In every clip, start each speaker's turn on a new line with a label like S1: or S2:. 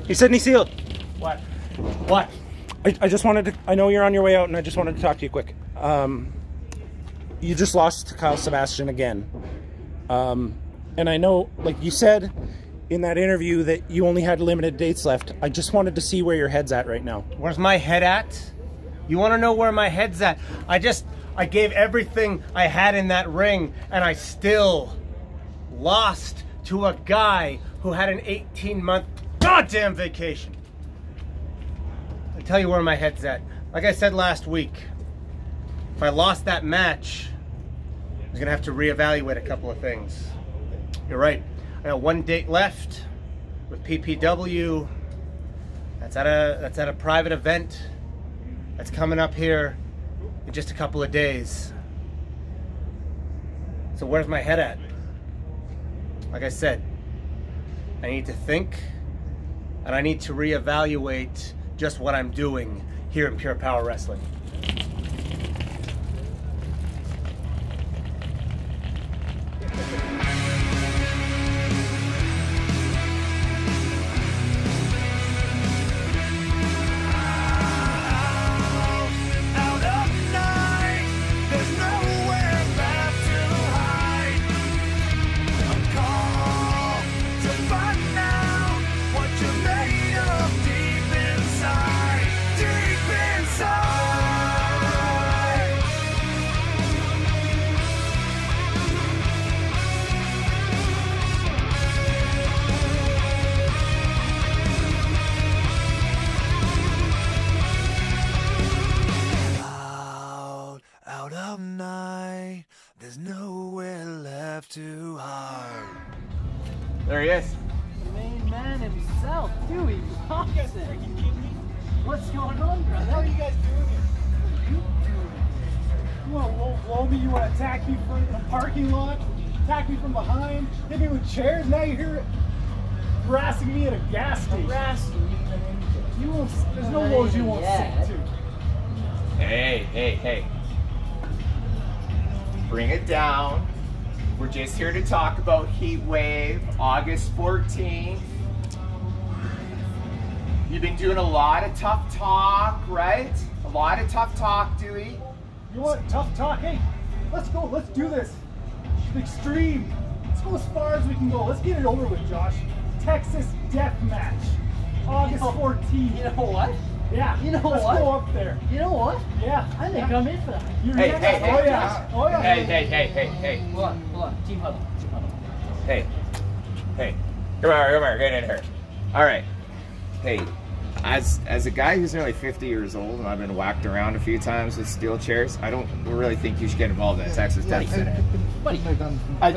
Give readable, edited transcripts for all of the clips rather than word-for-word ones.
S1: You Sydney Sealed.
S2: What? What?
S1: I just wanted to, I know you're on your way out, and I just wanted to talk to you quick. You just lost to Kyle Sebastian again. And I know, like you said in that interview, that you only had limited dates left. I just wanted to see where your head's at right now.
S2: Where's my head at? You want to know where my head's at? I gave everything I had in that ring, and I still lost to a guy who had an 18-month goddamn vacation. I tell you where my head's at. Like I said last week, if I lost that match, I was gonna have to reevaluate a couple of things. You're right. I got one date left with PPW. That's at a private event that's coming up here in just a couple of days. So where's my head at? Like I said, I need to think, and I need to reevaluate just what I'm doing here in Pure Power Wrestling.
S3: There he is.
S4: The main man himself, Dewey, Robson. What's going on, brother?
S5: How are you guys doing here? What are you doing? You want to blow me? You want to attack me from the parking lot? Attack me from behind? Hit me with chairs? Now you're here harassing me at a gas station.
S4: Harassing you?
S5: You won't. There's no laws you won't stick to.
S3: Hey. Bring it down. We're just here to talk about Heat Wave, August 14th. You've been doing a lot of tough talk, right? A lot of tough talk, Dewey.
S5: You want tough talk? Hey, let's go. Let's do this. Extreme. Let's go as far as we can go. Let's get it over with, Josh. Texas Death Match, August 14th.
S4: You know what?
S5: Yeah.
S4: You know
S5: let's
S4: what?
S5: go up there.
S4: You know what?
S5: Yeah.
S4: I think I'm in for that.
S3: Hey.
S5: Oh yeah. Oh yeah.
S3: Hey.
S4: Hold on. Team huddle.
S3: Hey. Come on, get in here. All right. Hey, as a guy who's nearly 50 years old and I've been whacked around a few times with steel chairs, I don't really think you should get involved in a Texas Death Match.
S4: Buddy.
S3: I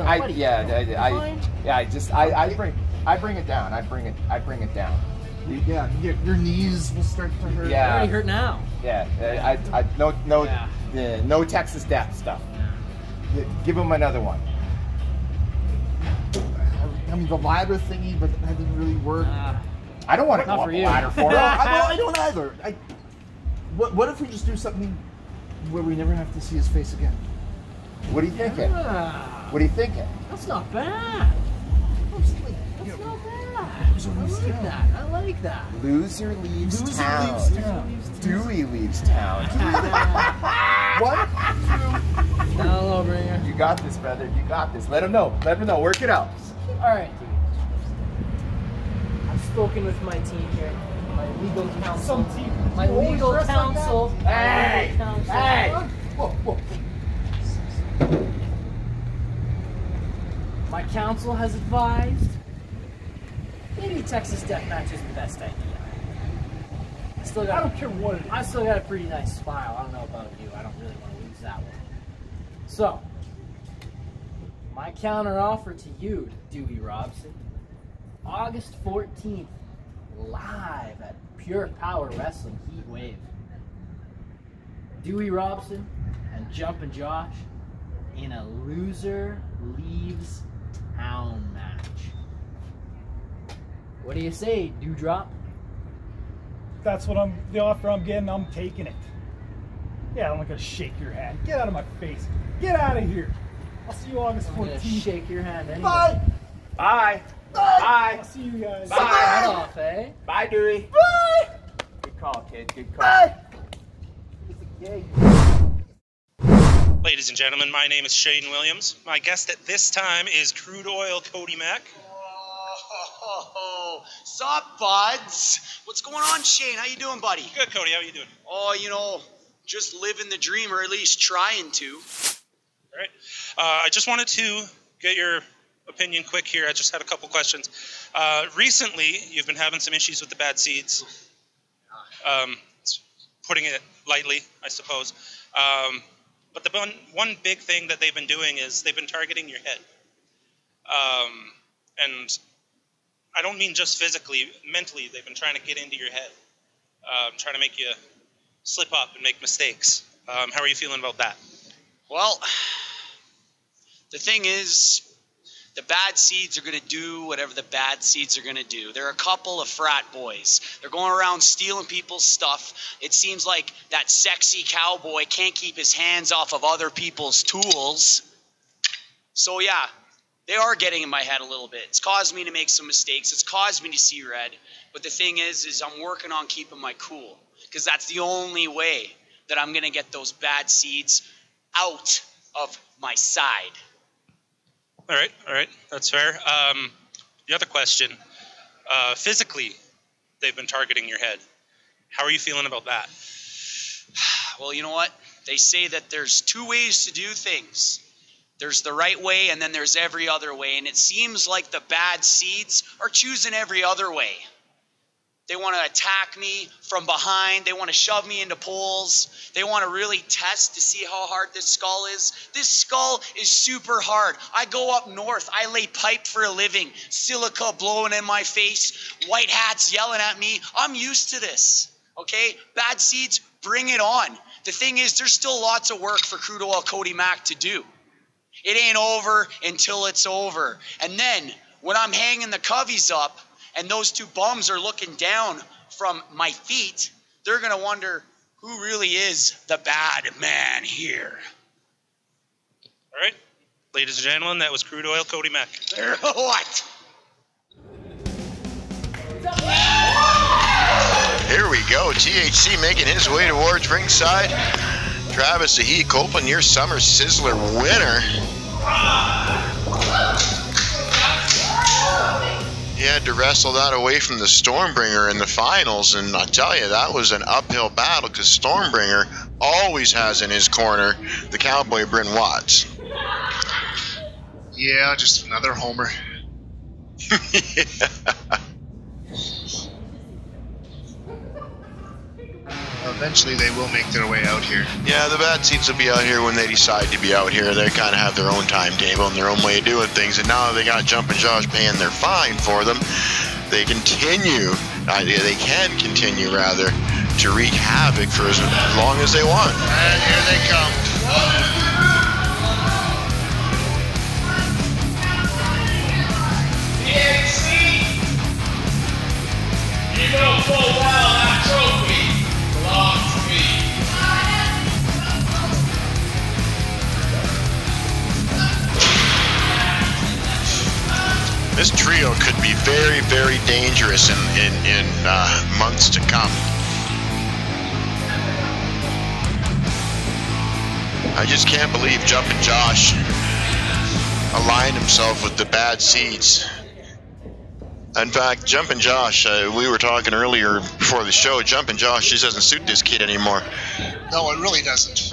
S3: bring it down. I bring it down.
S6: Yeah, your knees will start to hurt.
S3: Yeah.
S4: They already hurt now.
S3: Yeah, no Texas Death stuff. Give him another one.
S6: I mean, the ladder thingy, but that didn't really work.
S3: I don't want to go up a ladder for him.
S6: I don't either. What if we just do something where we never have to see his face again?
S3: What are you thinking? What are you thinking?
S4: That's not bad. That's not bad. I like that.
S3: Loser leaves town. Dewey leaves town.
S6: What?
S4: Hello, Bringer.
S3: You got this, brother. You got this. Let him know. Work it out.
S4: All right. I've spoken with my team here. My legal counsel.
S5: Some team.
S4: My legal counsel.
S3: Hey!
S6: Whoa.
S4: My counsel has advised maybe Texas Death Match is the best idea.
S5: I don't care what it is.
S4: I still got a pretty nice smile. I don't know about you. I don't really want to lose that one. So, my counter offer to you, Dewey Robson, August 14th, live at Pure Power Wrestling Heat Wave. Dewey Robson and Jumpin' Josh in a loser leaves town match. What do you say, Dewdrop?
S5: That's what the offer I'm getting. I'm taking it. Yeah, I'm not gonna shake your hand. Get out of my face. Get out of here. I'll see you August 14th.
S4: Shake your hand anyway.
S5: Bye.
S3: Bye. Bye.
S5: I'll see you guys.
S3: Bye.
S4: Sign off, eh?
S3: Bye, Dewey. Bye. Good call, kid. Good call.
S1: Ladies and gentlemen, my name is Shane Williams. My guest at this time is Crude Oil Cody Mack.
S7: Oh, sup, buds? What's going on, Shane? How you doing, buddy?
S1: Good, Cody. How are you doing?
S7: Oh, you know, just living the dream, or at least trying to.
S1: All right. I just wanted to get your opinion quick here. I just had a couple questions. Recently, you've been having some issues with the bad seeds. Putting it lightly, I suppose. But the one big thing that they've been doing is they've been targeting your head. And I don't mean just physically, mentally, they've been trying to get into your head. Trying to make you slip up and make mistakes. How are you feeling about that?
S7: Well, the thing is, the bad seeds are going to do whatever the bad seeds are going to do. They're a couple of frat boys. They're going around stealing people's stuff. It seems like that sexy cowboy can't keep his hands off of other people's tools. So yeah, they are getting in my head a little bit. It's caused me to make some mistakes. It's caused me to see red. But the thing is I'm working on keeping my cool, because that's the only way that I'm going to get those bad seeds out of my side.
S1: All right, that's fair. The other question, physically, they've been targeting your head. How are you feeling about that?
S7: Well, you know what? They say that there's two ways to do things. There's the right way, and then there's every other way. And it seems like the bad seeds are choosing every other way. They want to attack me from behind. They want to shove me into poles. They want to really test to see how hard this skull is. This skull is super hard. I go up north. I lay pipe for a living. Silica blowing in my face. White hats yelling at me. I'm used to this. Okay? Bad seeds, bring it on. The thing is, there's still lots of work for Crude Oil Cody Mack to do. It ain't over until it's over. And then, when I'm hanging the coveys up, and those two bums are looking down from my feet, they're going to wonder who really is the bad man here.
S1: All right. Ladies and gentlemen, that was Crude Oil Cody Mack.
S7: What?
S8: Here we go. THC making his way towards ringside. Travis the Heat Copeland, your Summer Sizzler winner. He had to wrestle that away from the Stormbringer in the finals, and I tell you, that was an uphill battle, because Stormbringer always has in his corner the cowboy Bryn Watts.
S9: Yeah, just another homer.
S8: Yeah.
S9: Eventually they will make their way out here.
S8: Yeah, the bad seeds will be out here when they decide to be out here. They kind of have their own timetable and their own way of doing things. And now they got Jumpin' Josh paying their fine for them. They can continue rather, to wreak havoc for as long as they want.
S9: And here they come.
S10: You know full well that trophy belongs to me.
S8: This trio could be very, very dangerous in months to come. I just can't believe Jumpin' Josh aligned himself with the bad seeds. In fact, Jumpin' Josh, we were talking earlier before the show, Jumpin' Josh just doesn't suit this kid anymore.
S9: No, it really doesn't.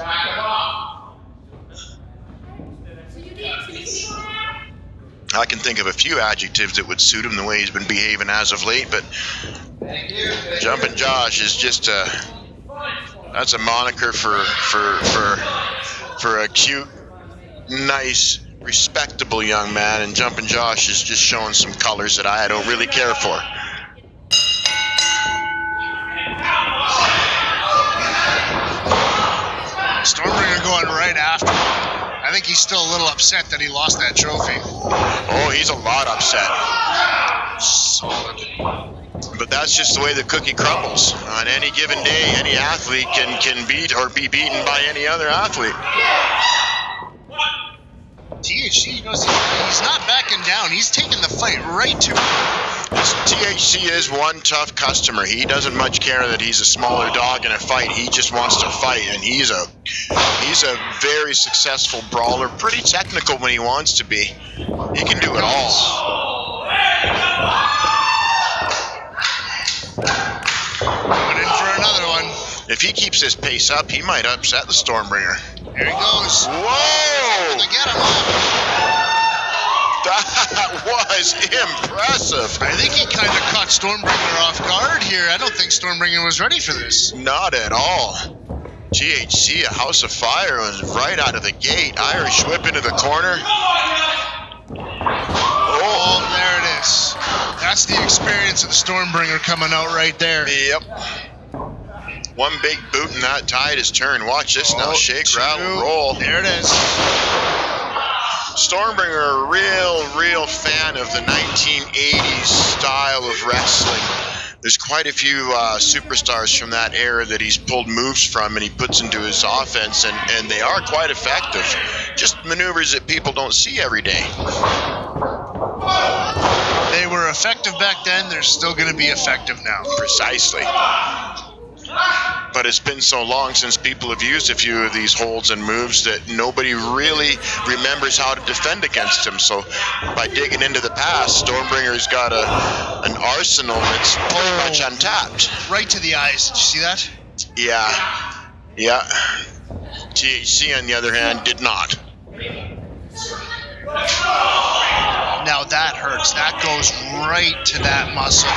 S8: I can think of a few adjectives that would suit him the way he's been behaving as of late, but Jumpin' Josh is just that's a moniker for a cute, nice, respectable young man, and Jumpin' Josh is just showing some colors that I don't really care for.
S9: Stormbringer going right after him. I think he's still a little upset that he lost that trophy.
S8: Oh, he's a lot upset.
S9: Solid.
S8: But that's just the way the cookie crumbles. On any given day, any athlete can beat or be beaten by any other athlete.
S9: THC, he's not backing down. He's taking the fight right to him.
S8: THC is one tough customer. He doesn't much care that he's a smaller dog in a fight. He just wants to fight, and he's a very successful brawler. Pretty technical when he wants to be. He can do it all.
S9: Going in for another one.
S8: If he keeps his pace up, he might upset the Stormbringer.
S9: Here he goes.
S8: Whoa!
S9: They get him up.
S8: That was impressive.
S9: I think he kind of caught Stormbringer off guard here. I don't think Stormbringer was ready for this.
S8: Not at all. THC, a house of fire, was right out of the gate. Irish whip into the corner.
S9: Oh, there it is. That's the experience of the Stormbringer coming out right there.
S8: Yep. One big boot and that tide is turned. Watch this now. Shake, rattle, roll.
S9: There it is.
S8: Stormbringer, a real fan of the 1980s style of wrestling. There's quite a few superstars from that era that he's pulled moves from and he puts into his offense, and they are quite effective. Just maneuvers that people don't see every day.
S9: They were effective back then. They're still going to be effective now.
S8: Precisely. But it's been so long since people have used a few of these holds and moves that nobody really remembers how to defend against him. So by digging into the past, Stormbringer's got an arsenal that's pretty much untapped.
S9: Right to the eyes. Did you see that?
S8: Yeah. THC, on the other hand, did not.
S9: Now that hurts. That goes right to that muscle.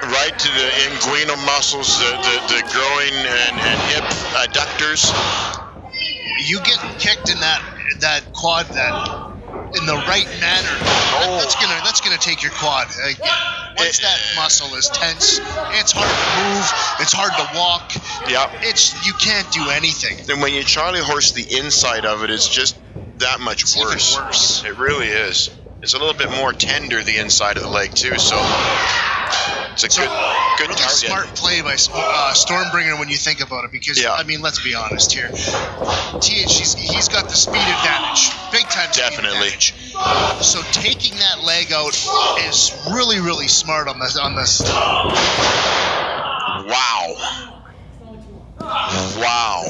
S8: Right to the inguinal muscles, the groin and hip adductors.
S9: You get kicked in that quad in the right manner. That's gonna take your quad. Once that muscle is tense, it's hard to move. It's hard to walk.
S8: Yep.
S9: You can't do anything.
S8: And when you Charlie horse the inside of it, it's just that much worse.
S9: Even worse.
S8: It really is. It's a little bit more tender, the inside of the leg too. So it's a good
S9: really
S8: target.
S9: Smart play by Stormbringer when you think about it, because I mean, let's be honest here. He's got the speed advantage, big time.
S8: Definitely.
S9: Speed advantage. So taking that leg out is really smart on this.
S8: Wow.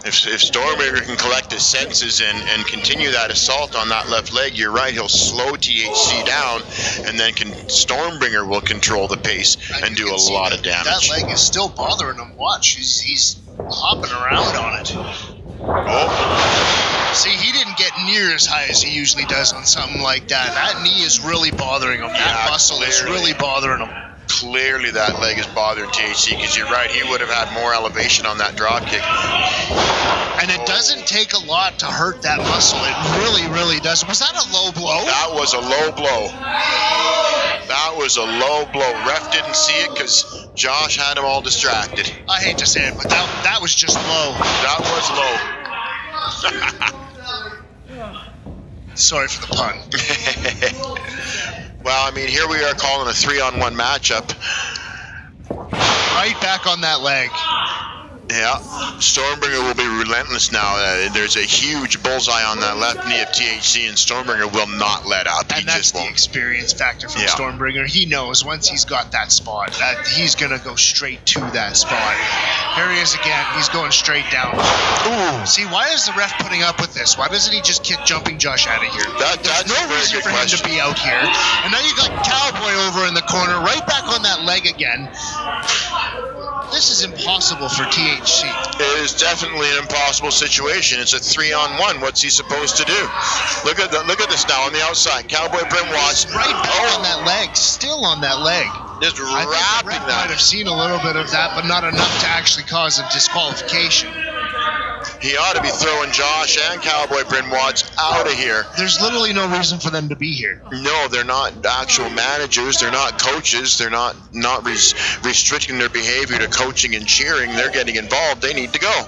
S8: If Stormbringer can collect his senses and continue that assault on that left leg, you're right, he'll slow THC down, and then Stormbringer will control the pace and do a lot of damage.
S9: That leg is still bothering him. Watch, he's hopping around on it.
S8: Oh.
S9: See, he didn't get near as high as he usually does on something like that. That knee is really bothering him. That muscle is really bothering him.
S8: Clearly that leg is bothering THC, because you're right, he would have had more elevation on that drop kick.
S9: And it doesn't take a lot to hurt that muscle. It really does. Was that a low blow?
S8: That was a low blow. That was a low blow. Ref didn't see it because Josh had him all distracted.
S9: I hate to say it, but that was just low.
S8: That was low.
S9: Sorry for the pun.
S8: Well, I mean, here we are calling a 3-on-1 matchup.
S9: Right back on that leg.
S8: Yeah, Stormbringer will be relentless now. There's a huge bullseye on that left knee of THC, and Stormbringer will not let up.
S9: And that's the experience factor from Stormbringer. He knows once he's got that spot, that he's going to go straight to that spot. Here he is again. He's going straight down.
S8: Ooh.
S9: See, why is the ref putting up with this? Why doesn't he just kick Jumping Josh out of here? There's no reason for him to be out here. And now you got Cowboy over in the corner, right back on that leg again. This is impossible for THC.
S8: It is definitely an impossible situation. It's a 3-on-1. What's he supposed to do? Look at this now on the outside. Cowboy Brim Watts.
S9: Right back on that leg. Still on that leg.
S8: Just wrapping
S9: I think the ref might have seen a little bit of that, but not enough to actually cause a disqualification.
S8: He ought to be throwing Josh and Cowboy Bryn Watts out of here.
S9: There's literally no reason for them to be here.
S8: No, they're not actual managers. They're not coaches. They're not restricting their behavior to coaching and cheering. They're getting involved. They need to go.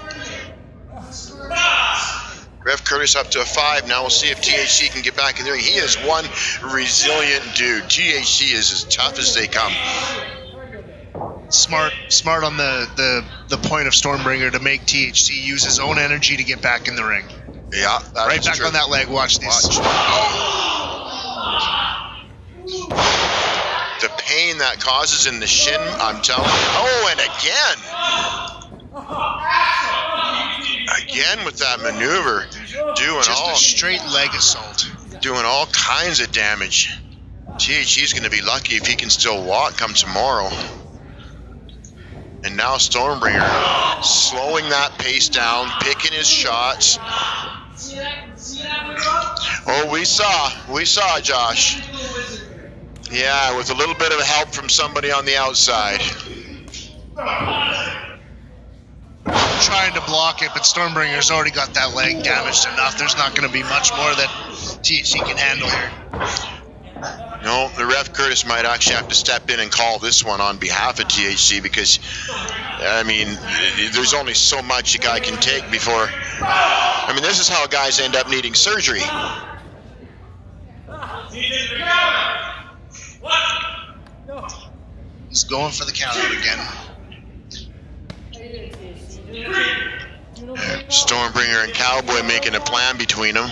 S8: Rev Curtis up to a 5. Now we'll see if THC can get back in the ring. He is one resilient dude. THC is as tough as they come.
S9: Smart on the point of Stormbringer to make THC use his own energy to get back in the ring.
S8: Yeah,
S9: right back
S8: true.
S9: on that leg. Watch this.
S8: The pain that causes in the shin, I'm telling you. Oh, and again with that maneuver, doing
S9: just a straight leg assault,
S8: doing all kinds of damage. THC's going to be lucky if he can still walk come tomorrow. And now Stormbringer slowing that pace down, picking his shots. Oh, we saw Josh. Yeah, with a little bit of help from somebody on the outside.
S9: Trying to block it, but Stormbringer's already got that leg damaged enough. There's not going to be much more that THC can handle here.
S8: No, the ref Curtis might actually have to step in and call this one on behalf of THC because, I mean, there's only so much a guy can take before. I mean, this is how guys end up needing surgery.
S9: He's going for the counter again.
S8: Stormbringer and Cowboy making a plan between them.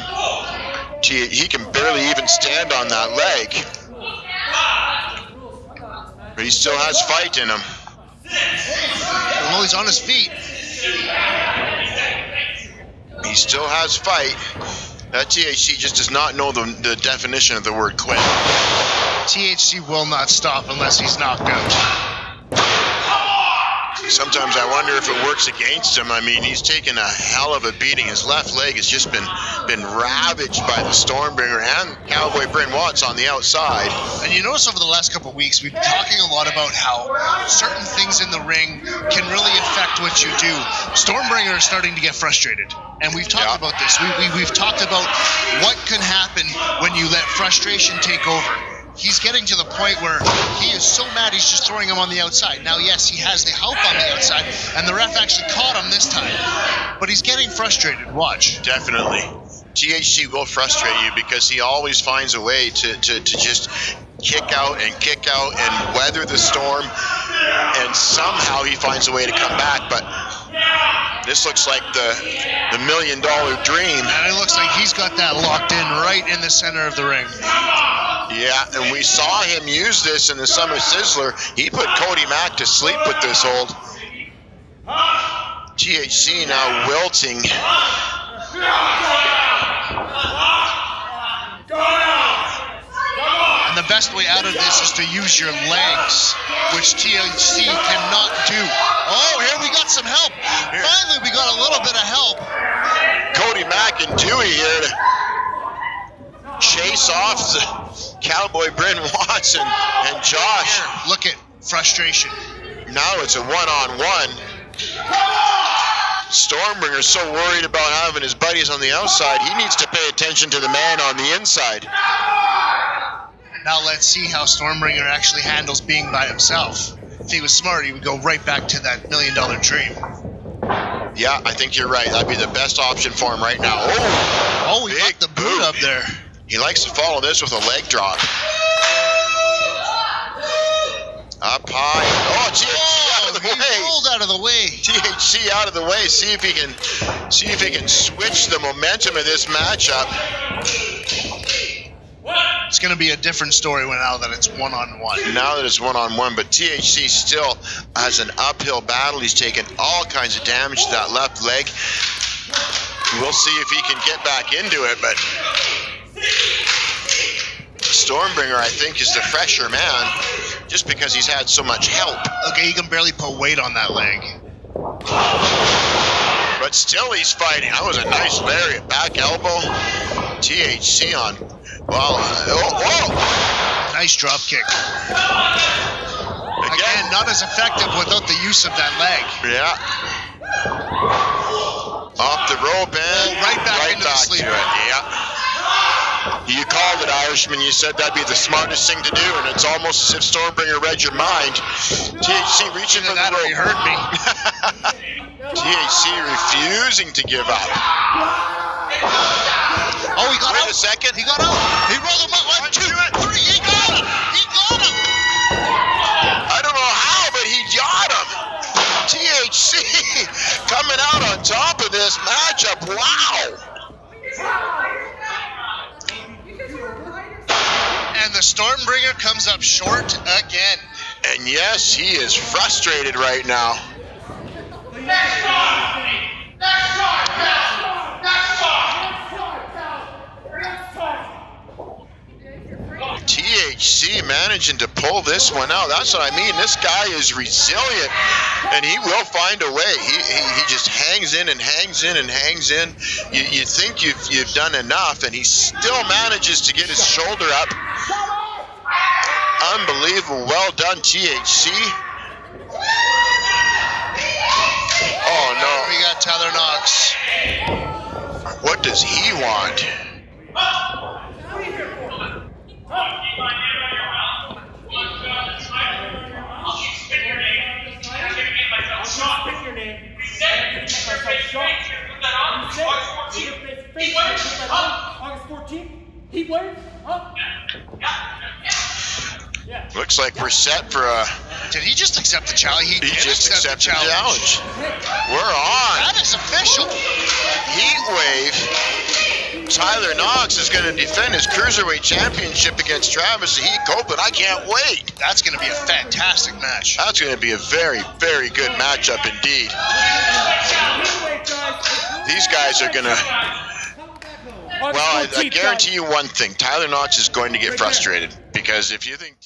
S8: He can barely even stand on that leg. But he still has fight in him.
S9: Well, he's on his feet.
S8: He still has fight. That THC just does not know the definition of the word quit.
S9: THC will not stop unless he's knocked out.
S8: Sometimes I wonder if it works against him. I mean, he's taken a hell of a beating. His left leg has just been ravaged by the Stormbringer and Cowboy Bryn Watts on the outside.
S9: And you notice over the last couple of weeks, we've been talking a lot about how certain things in the ring can really affect what you do. Stormbringer is starting to get frustrated. And we've talked about this. We've talked about what can happen when you let frustration take over. He's getting to the point where he is so mad he's just throwing him on the outside. Now, yes, he has the help on the outside, and the ref actually caught him this time. But he's getting frustrated. Watch.
S8: Definitely. THC will frustrate you because he always finds a way to just kick out and weather the storm, and somehow he finds a way to come back. But this looks like the $1 million dream.
S9: And it looks like he's got that locked in right in the center of the ring.
S8: Yeah, and we saw him use this in the Summer Sizzler. He put Cody Mack to sleep with this hold. THC now wilting.
S9: And the best way out of this is to use your legs, which THC cannot do. Oh, here we got some help. Finally, we got a little bit of help.
S8: Cody Mack and Dewey here to chase off the Cowboy Bryn Watson and Josh.
S9: Here, look at frustration.
S8: Now it's a one-on-one. Stormbringer's so worried about having his buddies on the outside, he needs to pay attention to the man on the inside.
S9: Now let's see how Stormbringer actually handles being by himself. If he was smart, he would go right back to that $1 million dream.
S8: Yeah, I think you're right. That'd be the best option for him right now.
S9: Oh, he got the boot up there.
S8: He likes to follow this with a leg drop. Up high. Oh, THC out of the way.
S9: He rolled out of the way.
S8: THC out of the way. See if he can switch the momentum of this matchup.
S9: It's going to be a different story now that it's one-on-one.
S8: Now that it's one-on-one, but THC still has an uphill battle. He's taken all kinds of damage to that left leg. We'll see if he can get back into it, but Stormbringer, I think, is the fresher man, just because he's had so much help.
S9: Okay, he can barely put weight on that leg.
S8: But still he's fighting. That was a nice lariat, back elbow. THC on. Well,
S9: nice drop kick. Again, not as effective without the use of that leg.
S8: Yeah. Off the rope and
S9: right back into the sleeper.
S8: Yeah. You called it, Irishman. You said that'd be the smartest thing to do, and it's almost as if Stormbringer read your mind. THC reaching for the rope.
S9: You heard me.
S8: THC refusing to give up.
S9: Oh, he got out.
S8: Wait a second.
S9: He got out. He rolled him up. 1, 2, 3. He got him. He got him.
S8: I don't know how, but he got him. THC coming out on top of this matchup. Wow.
S9: Stormbringer comes up short again.
S8: And yes, he is frustrated right now.
S10: Next time! Next time, pal! Next time!
S8: THC managing to pull this one out. That's what I mean. This guy is resilient, and he will find a way. He just hangs in and hangs in and hangs in. You think you've done enough, and he still manages to get his shoulder up. Unbelievable. Well done, THC. Oh, no.
S9: We got Tyler Knox.
S8: What does he want?
S5: August 14th, heat wave, huh? Yeah.
S8: Looks like we're set for a...
S9: Did he just accept the challenge?
S8: He just accepted the challenge. We're on.
S9: That is official.
S8: Heat wave. Tyler Knox is going to defend his Cruiserweight Championship against Travis and Copeland. I can't wait.
S9: That's going to be a fantastic match.
S8: That's going to be a very, very good matchup indeed. These guys are going to... Well, I guarantee you one thing. Tyler Knox is going to get frustrated because if you think...